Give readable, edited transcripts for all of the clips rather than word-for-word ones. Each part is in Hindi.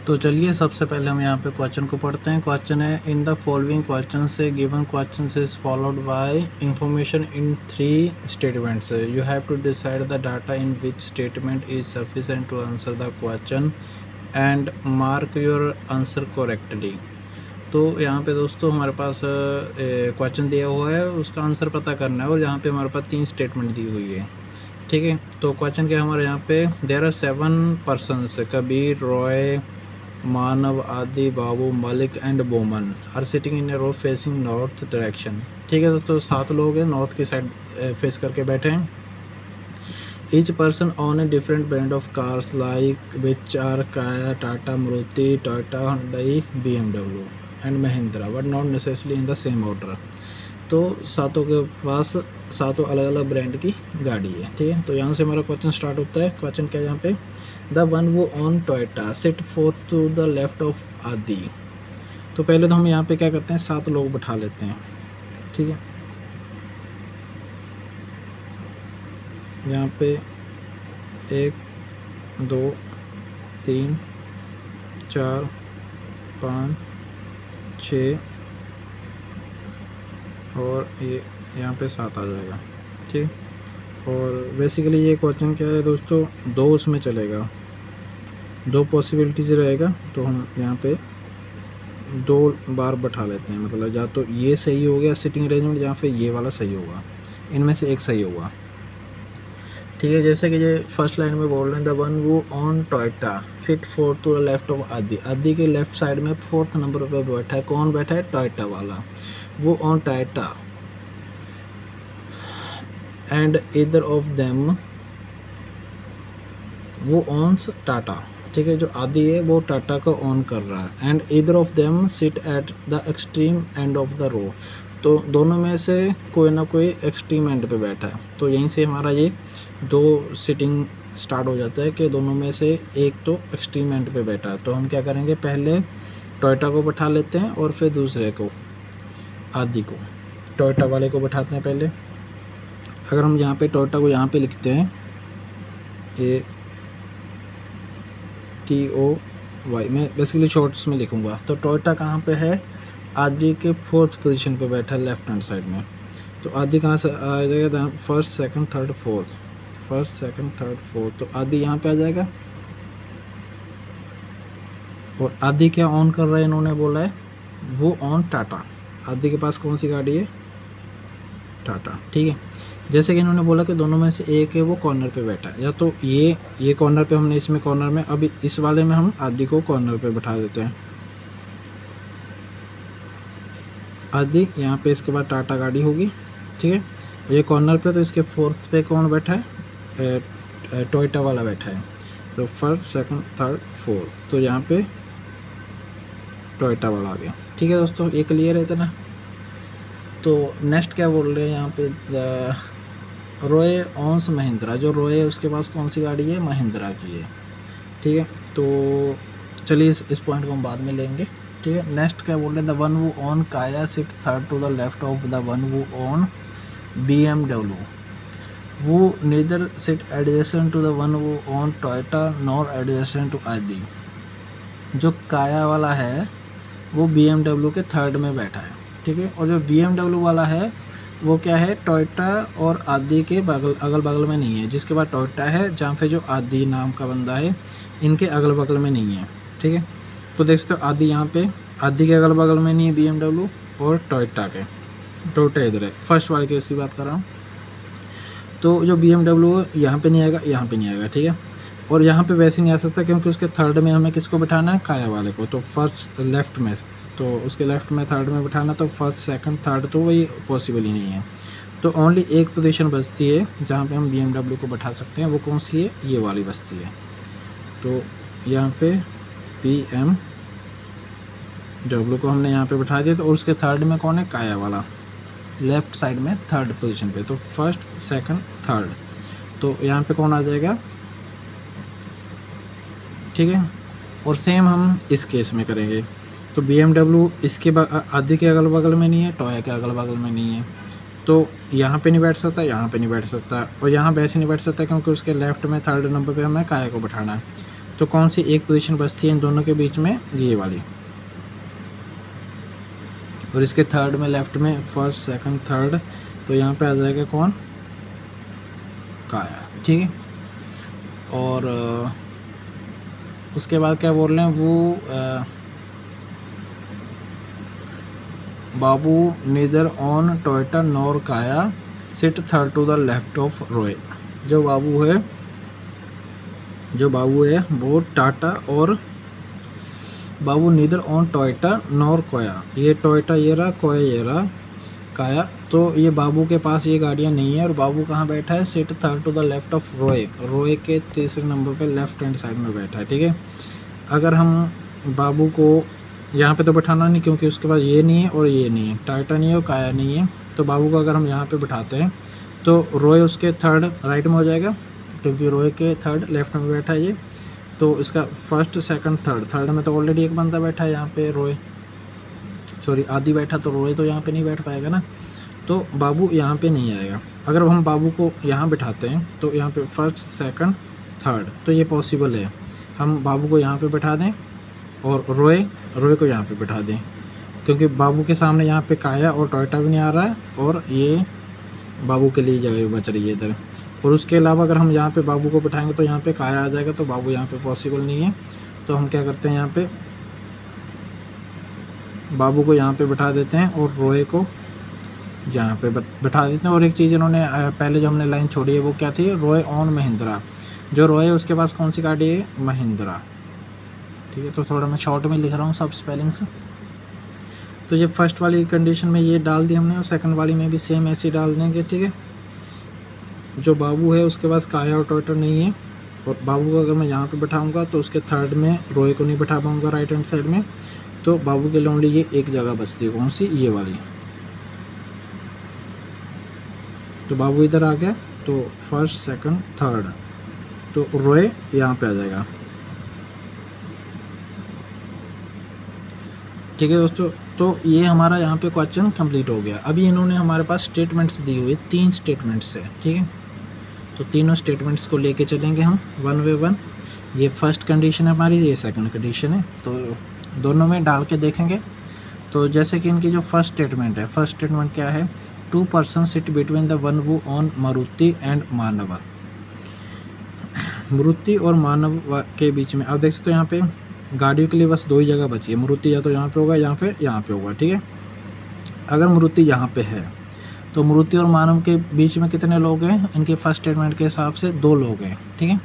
तो चलिए सबसे पहले हम यहाँ पे क्वेश्चन को पढ़ते हैं। क्वेश्चन है, इन द फॉलोइंग क्वेश्चन से given question is followed by information in 3 statements. You have to decide the data in which statement is sufficient to answer the question and mark your answer correctly. तो यहाँ पे दोस्तों हमारे पास क्वेश्चन दिया हुआ है, उसका आंसर पता करना है और यहाँ पे हमारे पास 3 स्टेटमेंट दी हुई है। ठीक है, तो क्वेश्चन क्या हमारे यहाँ पे, there are 7 persons, Kabir, Roy, Manav, Adi, Babu, Malik and Boman are sitting in a row facing north direction. ठीक है, तो 7 लोग हैं, नॉर्थ की साइड फेस करके बैठे हैं। Each person on a different brand of cars like which are Kaya, Tata, Maruti, Toyota, Hyundai, BMW and Mahindra but not necessarily in the same order. तो सातों के पास सातों अलग अलग ब्रांड की गाड़ी है। ठीक है, तो यहाँ से हमारा क्वेश्चन स्टार्ट होता है। क्वेश्चन क्या है यहाँ पे, the one who on Toyota sit fourth to the left of Aadi. तो पहले तो हम यहाँ पे क्या करते हैं, 7 लोग बैठा लेते हैं। ठीक है, यहाँ पे 1 2 3 4 5 6 और ये यहाँ पे 7 आ जाएगा। ठीक, और बेसिकली ये क्वेश्चन क्या है दोस्तों, 2 उसमें चलेगा, 2 पॉसिबिलिटीज रहेगा। तो हम यहाँ पे 2 बार बैठा लेते हैं, मतलब या तो ये सही हो गया सिटिंग अरेंजमेंट या फिर ये वाला सही होगा, इनमें से एक सही होगा। ठीक है, जैसे कि ये फर्स्ट लाइन में बोल रहे हैं, the one who on Toyota sit fourth to the left of Aadi. Aadi के लेफ्ट साइड में 4th नंबर पे बैठा है। कौन बैठा है, टोयोटा वाला। वो on Toyota and either of them वो ऑन्स टाटा। ठीक है, जो आदि है वो टाटा को ऑन कर रहा है। And either of them sit at the extreme end of the row. तो दोनों में से कोई ना कोई एक्सट्रीम एंड पे बैठा है। तो यहीं से हमारा ये 2 सिटिंग स्टार्ट हो जाता है कि दोनों में से एक तो एक्सट्रीम एंड पे बैठा है। तो हम क्या करेंगे, पहले टोयोटा को बैठा लेते हैं और फिर दूसरे को, आदि को, टोयोटा वाले को बैठाते हैं पहले। अगर हम यहाँ पे टोयोटा को यहाँ पे लिखते हैं TOY, मैं बेसिकली शॉर्ट्स में लिखूँगा। तो टोयोटा कहाँ पे है, आदि के 4th पोजीशन पे बैठा है लेफ्ट हैंड साइड में। तो आदि कहाँ से आ जाएगा, first second third fourth, first second third fourth. तो आदि यहाँ पे आ जाएगा। और आदि क्या ऑन कर रहा है, इन्होंने बोला है वो ऑन टाटा। आदि के पास कौन सी गाड़ी है, टाटा। ठीक है, जैसे कि इन्होंने बोला कि दोनों में से एक है वो कॉर्नर पे बैठा है, या तो ये कॉर्नर पे, हमने इसमें कॉर्नर में, अभी इस वाले में हम आदि को कॉर्नर पे बैठा देते हैं। आदि यहाँ पे, इसके बाद टाटा गाड़ी होगी। ठीक है, ये कॉर्नर पे, तो इसके 4th पे कौन बैठा है, टोयोटा वाला बैठा है। तो फर्स्ट सेकंड थर्ड फोर्थ, तो यहाँ पे टोयोटा वाला आ गया। ठीक है दोस्तों, ये क्लियर है इतना। तो नेक्स्ट क्या बोल रहे हैं यहाँ पे, रॉय ऑन्स महिंद्रा। जो रॉय है उसके पास कौन सी गाड़ी है, महिंद्रा की है। ठीक है, तो चलिए इस पॉइंट को हम बाद में लेंगे। ठीक है, नेक्स्ट क्या बोल रहे हैं, the one who on Kaya sit third to the left of the one who on BMW। Who neither sit adjacent to the one who on Toyota nor adjacent to Adi. जो काया वाला है वो BMW के 3rd में बैठा है। ठीक है, और जो BMW वाला है वो क्या है, टोयोटा और आदि के अगल बगल में नहीं है। जिसके बाद टोयोटा है, जहाँ पे जो आदि नाम का बंदा है, इनके अगल बगल में नहीं है। ठीक है, तो देख सकते हो आदि यहाँ पे, आदि के अगल बगल में नहीं है BMW, और टोयोटा इधर है। फर्स्ट वाले केस की बात कर रहा हूँ। तो जो BMW यहाँ पे नहीं आएगा, यहाँ पे नहीं आएगा। ठीक है, और यहाँ पे वैसे नहीं आ सकता क्योंकि उसके 3rd में हमें किसको बिठाना है, काया वाले को। तो फर्स्ट लेफ्ट में, तो उसके लेफ्ट में 3rd में बिठाना, तो फर्स्ट सेकंड थर्ड तो वही पॉसिबल ही नहीं है। तो ओनली एक पोजीशन बचती है जहाँ पे हम BMW को बैठा सकते हैं। वो कौन सी है, ये वाली बचती है। तो यहाँ पे BMW को हमने यहाँ पे बैठा दिया। तो उसके 3rd में कौन है, काया वाला, लेफ्ट साइड में 3rd पोजीशन पे। तो फर्स्ट सेकंड थर्ड, तो यहाँ पे कौन आ जाएगा। ठीक है, और सेम हम इस केस में करेंगे। तो BMW इसके आदि के अगल बगल में नहीं है, टोया के अगल बगल में नहीं है। तो यहाँ पे नहीं बैठ सकता, यहाँ पे नहीं बैठ सकता, और यहाँ वैसे नहीं बैठ सकता क्योंकि उसके लेफ्ट में 3rd नंबर पे हमें काया को बैठाना है। तो कौन सी एक पोजीशन बचती है इन दोनों के बीच में? ये वाली। और इसके थर्ड में, लेफ्ट में फर्स्ट सेकंड थर्ड, तो यहाँ पे आ जाएगा कौन? काया। ठीक है। और उसके बाद क्या बोल रहे हैं वो, Babu neither on Toyota nor Kia sit third to the left of Roy. जो बाबू है वो टाटा, और Babu neither on Toyota nor Kia, ये टोयोटा ये रहा, कोया ये रहा, काया। तो ये बाबू के पास ये गाड़ियाँ नहीं है। और बाबू कहाँ बैठा है? Sit third to the left of Roy, Roy के तीसरे नंबर पे लेफ्ट हैंड साइड में बैठा है। ठीक है। अगर हम बाबू को यहाँ पे तो बैठाना नहीं, क्योंकि उसके पास ये नहीं है और ये नहीं है, टाटा नहीं है और काया नहीं है। तो बाबू को अगर हम यहाँ पे बैठाते हैं तो रॉय उसके थर्ड राइट में हो जाएगा, क्योंकि रॉय के थर्ड लेफ्ट में बैठा है ये। तो इसका फर्स्ट सेकंड थर्ड में तो ऑलरेडी एक बंदा बैठा है यहाँ पे, रॉय, सॉरी आदि बैठा, तो रॉय तो यहाँ पे नहीं बैठ पाएगा ना। तो बाबू यहाँ पे नहीं आएगा। अगर हम बाबू को यहाँ बिठाते हैं तो यहाँ पे फर्स्ट सेकंड थर्ड, तो ये पॉसिबल है। हम बाबू को यहाँ पे बैठा दें और रॉय को यहाँ पे बैठा दें, क्योंकि बाबू के सामने यहाँ पे काया और टोयोटा भी नहीं आ रहा है, और ये बाबू के लिए जगह बच रही है इधर। और उसके अलावा अगर हम यहाँ पे बाबू को बिठाएंगे तो यहाँ पे काया आ जाएगा, तो बाबू यहाँ पे पॉसिबल नहीं है। तो हम क्या करते हैं, यहाँ पे बाबू को यहाँ पे बिठा देते हैं और रॉय को यहाँ पे बिठा देते हैं। और एक चीज़ इन्होंने पहले जो हमने लाइन छोड़ी है वो क्या थी? रॉय ऑन महिंद्रा। जो रॉय है उसके पास कौन सी गाड़ी है? महिंद्रा। ठीक है। तो थोड़ा मैं शॉर्ट में लिख रहा हूँ सब स्पेलिंग्स। तो ये फर्स्ट वाली कंडीशन में ये डाल दी हमने, और सेकंड वाली में भी सेम ऐसे डाल देंगे। ठीक है। जो बाबू है उसके पास काया और टोयोटा नहीं है, और बाबू को अगर मैं यहाँ पे बैठाऊंगा तो उसके थर्ड में रॉय को नहीं बैठा पाऊंगा राइट हैंड साइड में। तो बाबू के लिए ओनली ये एक जगह बचती है, कौन सी? ये वाली। तो बाबू इधर आ गया, तो फर्स्ट सेकंड थर्ड, तो रॉय यहाँ पे आ जाएगा। ठीक है दोस्तों। तो ये हमारा यहाँ पे क्वेश्चन कंप्लीट हो गया। अभी इन्होंने हमारे पास स्टेटमेंट्स दी हुई, 3 स्टेटमेंट्स है। ठीक है। तो तीनों स्टेटमेंट्स को लेके चलेंगे हम वन बाय वन। ये फर्स्ट कंडीशन है हमारी, ये सेकंड कंडीशन है, तो दोनों में डाल के देखेंगे। तो जैसे कि इनकी जो फर्स्ट स्टेटमेंट है, फर्स्ट स्टेटमेंट क्या है? 2 person sit between the one who on Maruti and मानव। मारुति और मानव के बीच में, आप देख सकते हो यहाँ पे गाड़ियों के लिए बस 2 ही जगह बची है। मारुति या तो यहाँ पे होगा या फिर यहाँ पे होगा। ठीक है। अगर मारुति यहाँ पे है तो मारुति और मानव के बीच में कितने लोग हैं? इनके फर्स्ट स्टेटमेंट के हिसाब से 2 लोग हैं। ठीक है।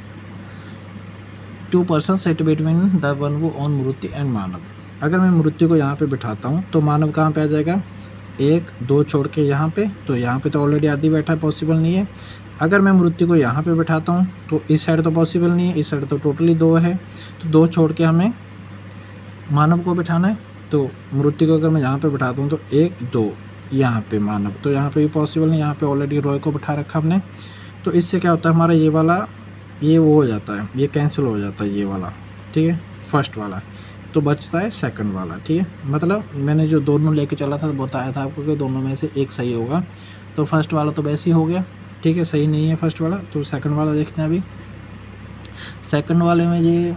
2 person sit between the one who on Maruti and मानव। अगर मैं मारुति को यहाँ पे बिठाता हूँ तो मानव कहाँ पे आ जाएगा? 1 2 छोड़ के यहाँ पे, तो यहाँ पे तो ऑलरेडी आदि बैठा है, पॉसिबल नहीं है। अगर मैं मारुति को यहाँ पे बिठाता हूँ तो इस साइड तो पॉसिबल नहीं है, इस साइड तो टोटली 2 है, तो 2 छोड़ के हमें मानव को बिठाना है। तो मारुति को अगर मैं यहाँ पे बिठाता हूँ तो 1 2 यहाँ पे मानव, तो यहाँ पे भी पॉसिबल नहीं, यहाँ पे ऑलरेडी रॉय को बिठा रखा हमने। तो इससे क्या होता है, हमारा ये वाला ये वो हो जाता है, ये कैंसिल हो जाता है ये वाला। ठीक है। फर्स्ट वाला, तो बचता है सेकंड वाला। ठीक है। मतलब मैंने जो दोनों लेके चला था बताया था आपको कि दोनों में से एक सही होगा। तो फर्स्ट वाला तो वैसे ही हो गया। ठीक है। सही नहीं है फर्स्ट वाला, तो सेकंड वाला देखते हैं। अभी सेकंड वाले में ये,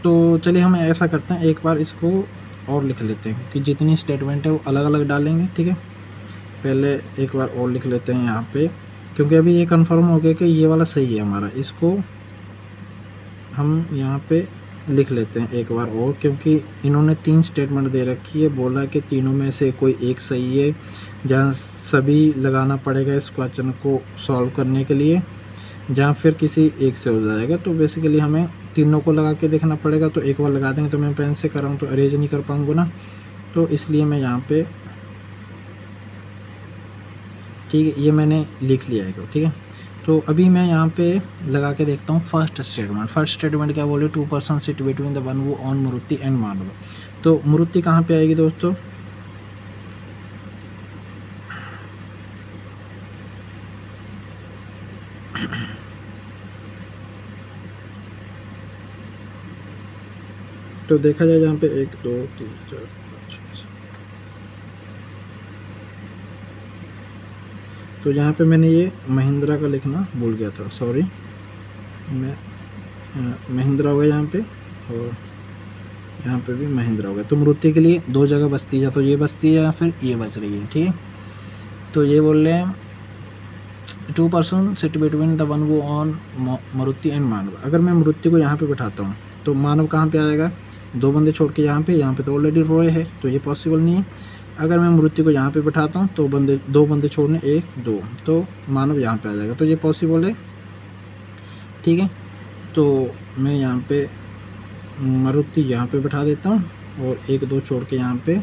तो चलिए हम ऐसा करते हैं, एक बार इसको और लिख लेते हैं कि जितनी स्टेटमेंट है वो अलग अलग डालेंगे। ठीक है। पहले एक बार और लिख लेते हैं यहाँ पे, क्योंकि अभी ये कंफर्म हो गया कि ये वाला सही है हमारा। इसको हम यहाँ पे लिख लेते हैं एक बार और, क्योंकि इन्होंने 3 स्टेटमेंट दे रखी है। बोला कि तीनों में से कोई एक सही है, जहाँ सभी लगाना पड़ेगा इस क्वेश्चन को सॉल्व करने के लिए, जहाँ फिर किसी एक से हो जाएगा। तो बेसिकली हमें तीनों को लगा के देखना पड़ेगा। तो एक बार लगा देंगे, तो मैं पेन से कर रहा हूँ तो अरेंज नहीं कर पाऊँगा ना, तो इसलिए मैं यहाँ पे, ठीक है, ये मैंने लिख लिया है। ठीक है। तो अभी मैं यहाँ पे लगा के देखता हूँ फर्स्ट स्टेटमेंट। फर्स्ट स्टेटमेंट क्या बोले? 2 person sit between the one who on Maruti and मानव। तो मारुति कहाँ पे आएगी दोस्तों? तो देखा जाए जहाँ पे 1 2 3 4 5 6, तो यहाँ पे मैंने ये महिंद्रा का लिखना भूल गया था, सॉरी। मैं महिंद्रा हो गया यहाँ पे, और यहाँ पे भी महिंद्रा हो गया। तो मरुति के लिए दो जगह बचती है, या तो ये बचती है या फिर ये बच रही है, ठीक है। तो ये बोल रहे हैं 2 person sit between the one who on Maruti and मानव। अगर मैं मारुति को यहाँ पे बिठाता हूँ तो मानव कहाँ पे आएगा, दो बंदे छोड़ के यहाँ पे तो ऑलरेडी रोए है, तो ये पॉसिबल नहीं है। अगर मैं मारुति को यहाँ पे बिठाता हूँ तो दो बंदे छोड़ने 1 2, तो मानव यहाँ पे आ जाएगा, तो ये पॉसिबल है, ठीक है। तो मैं यहाँ पे मारुति यहाँ पे बिठा देता हूँ और 1 2 छोड़ के यहाँ पे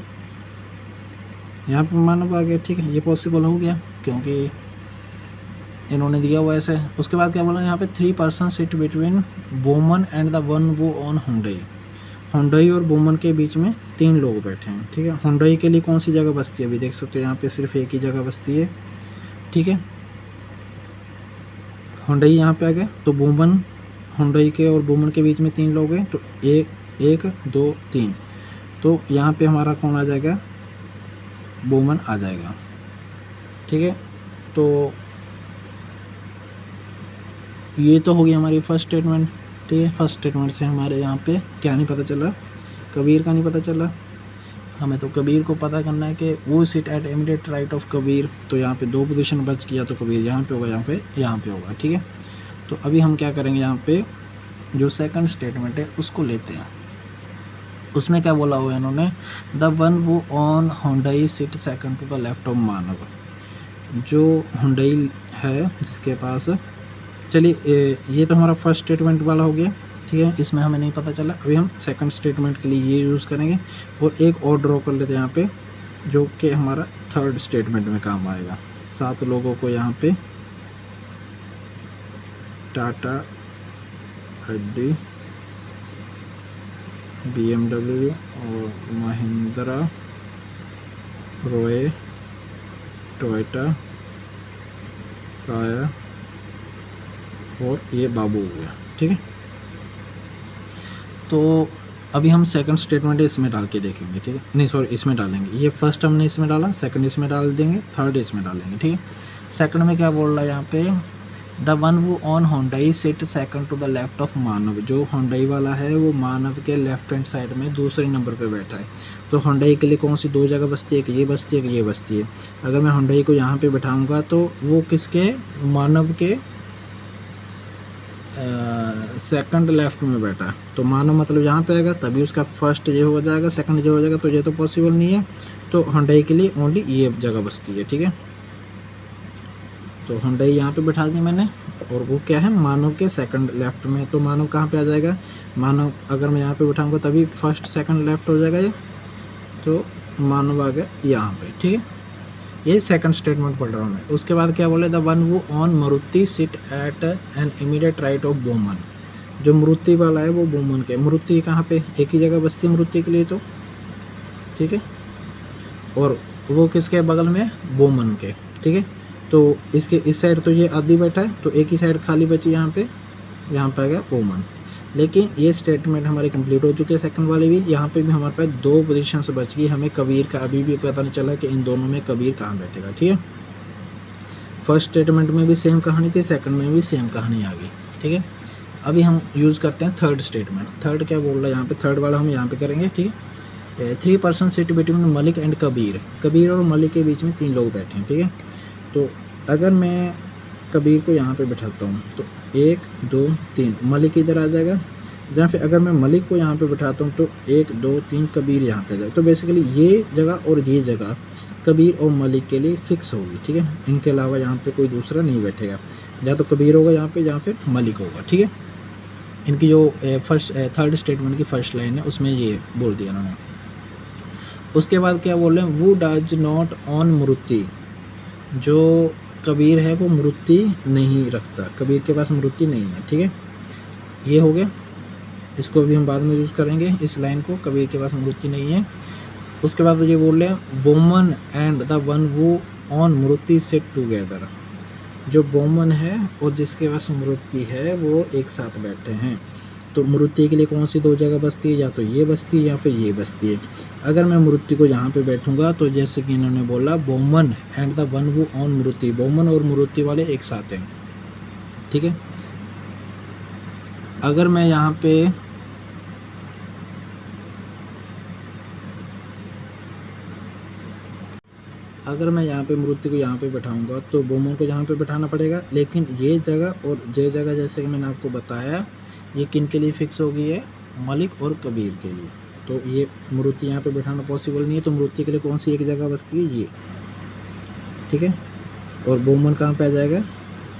मानव आ गया, ठीक है। ये पॉसिबल हो गया क्योंकि इन्होंने दिया हुआ ऐसे। उसके बाद क्या बोला यहाँ पे 3 person sit between woman and the one who on Hyundai. Hyundai और वुमन के बीच में 3 लोग बैठे हैं, ठीक है। हुंडई के लिए कौन सी जगह बचती है, अभी देख सकते हो यहाँ पे सिर्फ एक ही जगह बचती है, ठीक है। हुंडई यहाँ पे आ गया, तो वुमन, हुंडई के और वुमन के बीच में 3 लोग हैं, तो 1 2 3, तो यहाँ पे हमारा कौन आ जाएगा, वुमन आ जाएगा, ठीक है। तो ये तो होगी हमारी फर्स्ट स्टेटमेंट, ठीक है। फर्स्ट स्टेटमेंट से हमारे यहाँ पे क्या नहीं पता चला, कबीर का नहीं पता चला। हमें तो कबीर को पता करना है कि वो sit at immediate right of Kabir, तो यहाँ पे 2 पोजीशन बच गया, तो कबीर यहाँ पे होगा, यहाँ पे होगा, ठीक है। तो अभी हम क्या करेंगे, यहाँ पे जो सेकंड स्टेटमेंट है उसको लेते हैं। उसमें क्या बोला हुआ है इन्होंने, the one who on Hyundai sit second to the left of Manav. जो हुंडई है जिसके पास, चलिए ये तो हमारा फर्स्ट स्टेटमेंट वाला हो गया, ठीक है। इसमें हमें नहीं पता चला, अभी हम सेकंड स्टेटमेंट के लिए ये यूज़ करेंगे और एक और ड्रॉ कर लेते हैं यहाँ पे, जो कि हमारा थर्ड स्टेटमेंट में काम आएगा। 7 लोगों को यहाँ पे टाटा, ऑडी, BMW और महिंद्रा, रोए, टोयोटा, काया और ये बाबू हो गया, ठीक है। तो अभी हम सेकंड स्टेटमेंट इसमें डाल के देखेंगे, ठीक है। नहीं सॉरी, इसमें डालेंगे, ये फर्स्ट हमने इसमें डाला, सेकंड इसमें डाल देंगे, थर्ड इसमें डालेंगे, ठीक है। सेकंड में क्या बोल रहा है यहाँ पे, the one who on Hyundai sit second to the left of Manav. जो हुंडई वाला है वो मानव के लेफ्ट हैंड साइड में दूसरे नंबर पे बैठा है। तो हुंडई के लिए कौन सी 2 जगह बचती है, कि ये बचती है, कि ये बचती है। अगर मैं हुंडई को यहाँ पे बैठाऊँगा तो वो किसके, मानव के सेकंड लेफ्ट में बैठा है, तो मानव मतलब यहाँ पे आएगा, तभी उसका फर्स्ट ये हो जाएगा, सेकंड ये हो जाएगा, तो ये तो पॉसिबल नहीं है। तो हुंडई के लिए ओनली ये जगह बचती है, ठीक है। तो हुंडई यहाँ पे बैठा दी मैंने, और वो क्या है, मानव के सेकंड लेफ्ट में। तो मानव कहाँ पे आ जाएगा, मानव अगर मैं यहाँ पे बैठाऊँगा तभी फर्स्ट सेकंड लेफ्ट हो जाएगा ये, तो मानव आ गया यहाँ पे, ठीक है। ये सेकंड स्टेटमेंट पढ़ रहा हूँ मैं। उसके बाद क्या बोले, the one who on Maruti sit at an immediate right of woman. जो मारुति वाला है वो वुमन के, मारुति कहाँ पे, एक ही जगह बचती है मारुति के लिए, तो ठीक है। और वो किसके बगल में, वुमन के, ठीक है। तो इसके इस साइड तो ये आदि बैठा है, तो एक ही साइड खाली बची यहाँ पे आ गया वुमन। लेकिन ये स्टेटमेंट हमारी कंप्लीट हो चुकी है, सेकंड वाली भी। यहाँ पे भी हमारे पास 2 पोजीशन से बच गई, हमें कबीर का अभी भी पता नहीं चला कि इन दोनों में कबीर कहाँ बैठेगा, ठीक है। फर्स्ट स्टेटमेंट में भी सेम कहानी थी, सेकंड में भी सेम कहानी आ गई, ठीक है। अभी हम यूज़ करते हैं थर्ड स्टेटमेंट। थर्ड क्या बोल रहा है यहाँ पे, थर्ड वाला हम यहाँ पे करेंगे, ठीक है। 3 person sit between Malik and Kabir. Kabir और मलिक के बीच में 3 लोग बैठे हैं, ठीक है। तो अगर मैं कबीर को यहाँ पे बैठाता हूँ तो 1 2 3 मलिक इधर आ जाएगा, जहाँ फिर अगर मैं मलिक को यहाँ पे बैठाता हूँ तो 1 2 3 कबीर यहाँ पे जाएगा। तो बेसिकली ये जगह और ये जगह कबीर और मलिक के लिए फिक्स होगी, ठीक है। इनके अलावा यहाँ पे कोई दूसरा नहीं बैठेगा, या तो कबीर होगा यहाँ पे या फिर मलिक होगा, ठीक है। इनकी जो थर्ड स्टेटमेंट की फर्स्ट लाइन है उसमें ये बोल दिया उन्होंने। उसके बाद क्या बोल रहे हैं, वो डज नॉट ऑन मारुति। जो कबीर है वो मारुति नहीं रखता, कबीर के पास मारुति नहीं है, ठीक है। ये हो गया, इसको भी हम बाद में यूज़ करेंगे इस लाइन को, कबीर के पास मारुति नहीं है। उसके बाद ये बोल रहे हैं, woman and the one who on Maruti sit together. जो वुमन है और जिसके पास मारुति है वो एक साथ बैठे हैं। तो मारुति के लिए कौन सी 2 जगह बचती है, या तो ये बचती है या फिर ये बचती है। अगर मैं मारुति को यहाँ पे बैठूंगा तो जैसे कि इन्होंने बोला, woman and the one who on Maruti, woman और मारुति वाले एक साथ हैं, ठीक है। अगर मैं यहाँ पे मृत्यु को यहाँ पे बैठाऊंगा तो बोमन को यहाँ पे बैठाना पड़ेगा, लेकिन ये जगह और ये जगह जैसे कि मैंने आपको बताया ये किन के लिए फिक्स हो गई है, मलिक और कबीर के लिए। तो ये मृत्यु यहाँ पे बैठाना पॉसिबल नहीं है, तो मृत्यु के लिए कौन सी एक जगह बचती है, ये, ठीक है। और बोमन कहाँ पे आ जाएगा,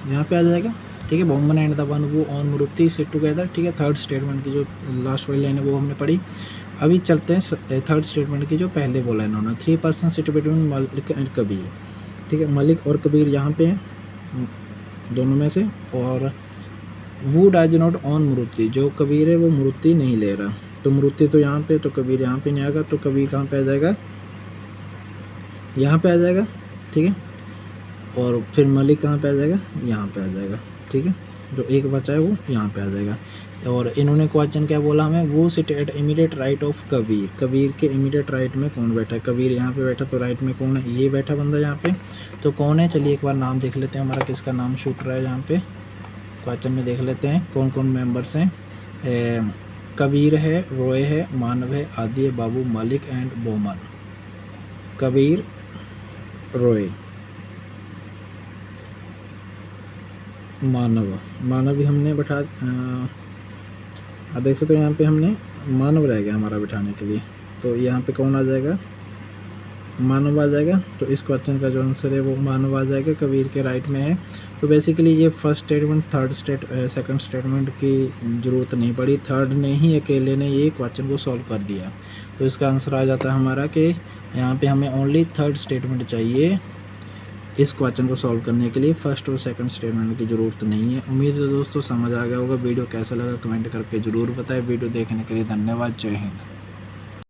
यहाँ पे आ जाएगा, ठीक है। Boman and the one who on मृत्यु सिट टुगेदर, ठीक है। थर्ड स्टेटमेंट की जो लास्ट वाली लाइन है वो हमने पढ़ी। अभी चलते हैं थर्ड स्टेटमेंट की जो पहले बोला इन्होंने, 3 person sit between Malik and Kabir, ठीक है। मलिक और कबीर यहाँ पे हैं दोनों में से, और वो डज नॉट ऑन मृत्यु, जो कबीर है वो मृत्यु नहीं ले रहा, तो मृत्यु तो यहाँ पे, तो कबीर यहाँ पे नहीं आएगा, तो कबीर कहाँ पे आ जाएगा, यहाँ पे आ जाएगा, ठीक है। और फिर मलिक कहाँ पे आ जाएगा, यहाँ पे आ जाएगा, ठीक है। जो एक बचा है वो यहाँ पे आ जाएगा। और इन्होंने क्वेश्चन क्या बोला हमें, वो sit at immediate right of Kabir, Kabir के इमीडिएट राइट में कौन बैठा है, कबीर यहाँ पे बैठा, तो राइट में कौन है, ये बैठा बंदा यहाँ पे, तो कौन है, चलिए एक बार नाम देख लेते हैं हमारा किसका नाम शूट रहा है यहाँ पे, क्वेश्चन में देख लेते हैं कौन कौन मेंबर्स हैं। कबीर है, रॉय है, मानव है, आदि है, बाबू, मलिक एंड बोमन। कबीर, रॉय, मानव भी हमने बैठा देख सकते हो यहाँ पे हमने मानव रह गया हमारा बिठाने के लिए, तो यहाँ पे कौन आ जाएगा, मानव आ जाएगा। तो इस क्वेश्चन का जो आंसर है वो मानव आ जाएगा, कबीर के राइट में है। तो बेसिकली ये फर्स्ट स्टेटमेंट सेकंड स्टेटमेंट की ज़रूरत नहीं पड़ी, थर्ड ने ही अकेले ने ये क्वेश्चन को सॉल्व कर दिया। तो इसका आंसर आ जाता है हमारा कि यहाँ पे हमें ओनली थर्ड स्टेटमेंट चाहिए इस क्वेश्चन को सॉल्व करने के लिए, फर्स्ट और सेकंड स्टेटमेंट की ज़रूरत नहीं है। उम्मीद है दोस्तों समझ आ गया होगा। वीडियो कैसा लगा कमेंट करके ज़रूर बताएं। वीडियो देखने के लिए धन्यवाद। जय हिंद।